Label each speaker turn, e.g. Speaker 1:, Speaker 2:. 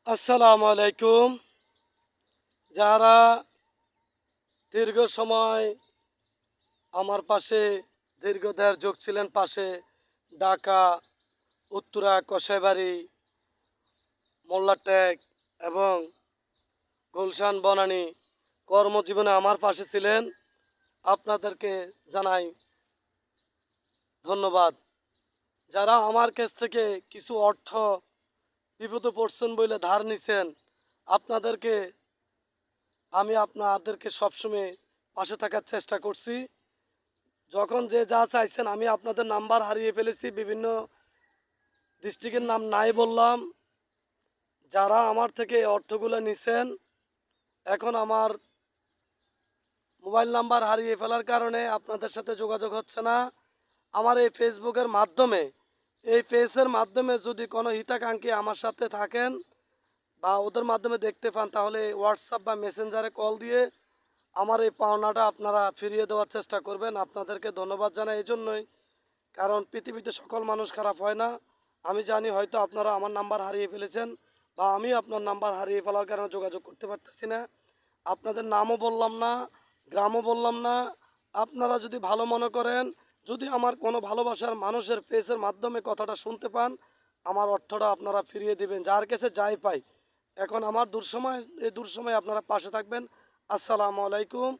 Speaker 1: আসসালামু আলাইকুম। যারা দীর্ঘ সময় আমার পাশে দীর্ঘ দেড় যুগ ছিলেন পাশে, ঢাকা, উত্তরা, কসাইবাড়ি, মোল্লারটেক এবং গুলশান বনানী কর্মজীবনে আমার পাশে ছিলেন, আপনাদেরকে জানাই ধন্যবাদ। যারা আমার কাছ থেকে কিছু অর্থ বিপদে পড়ছেন বলে ধার নিছেন, আপনাদেরকে আপনাদেরকে সবসময় পাশে থাকার চেষ্টা করছি। যখন যে যা চাইছেন, আমি আপনাদের নাম্বার হারিয়ে ফেলেছি, বিভিন্ন ডিস্ট্রিক্টের নাম নাই বললাম। যারা আমার থেকে এই অর্থগুলো নিছেন, এখন আমার মোবাইল নাম্বার হারিয়ে ফেলার কারণে আপনাদের সাথে যোগাযোগ হচ্ছে না। আমার এই ফেসবুকের মাধ্যমে, এই পেজের মাধ্যমে যদি কোনো হিতাকাঙ্ক্ষী আমার সাথে থাকেন বা ওদের মাধ্যমে দেখতে পান, তাহলে হোয়াটসঅ্যাপ বা মেসেঞ্জারে কল দিয়ে আমার এই পাওনাটা আপনারা ফিরিয়ে দেওয়ার চেষ্টা করবেন। আপনাদেরকে ধন্যবাদ জানাই এই জন্যই, কারণ পৃথিবীতে সকল মানুষ খারাপ হয় না। আমি জানি হয়তো আপনারা আমার নাম্বার হারিয়ে ফেলেছেন, বা আমি আপনার নাম্বার হারিয়ে ফেলার কারণে যোগাযোগ করতে পারতেছি না। আপনাদের নামও বললাম না, গ্রামও বললাম না। আপনারা যদি ভালো মনে করেন, যদি আমার কোনো ভালোবাসার মানুষের ফেসের মাধ্যমে কথাটা শুনতে পান, আমার অর্থটা আপনারা ফিরিয়ে দিবেন। যার কাছে যাই পাই, এখন আমার দুঃসময়, এই দুঃসময় আপনারা পাশে থাকবেন। আসসালামু আলাইকুম।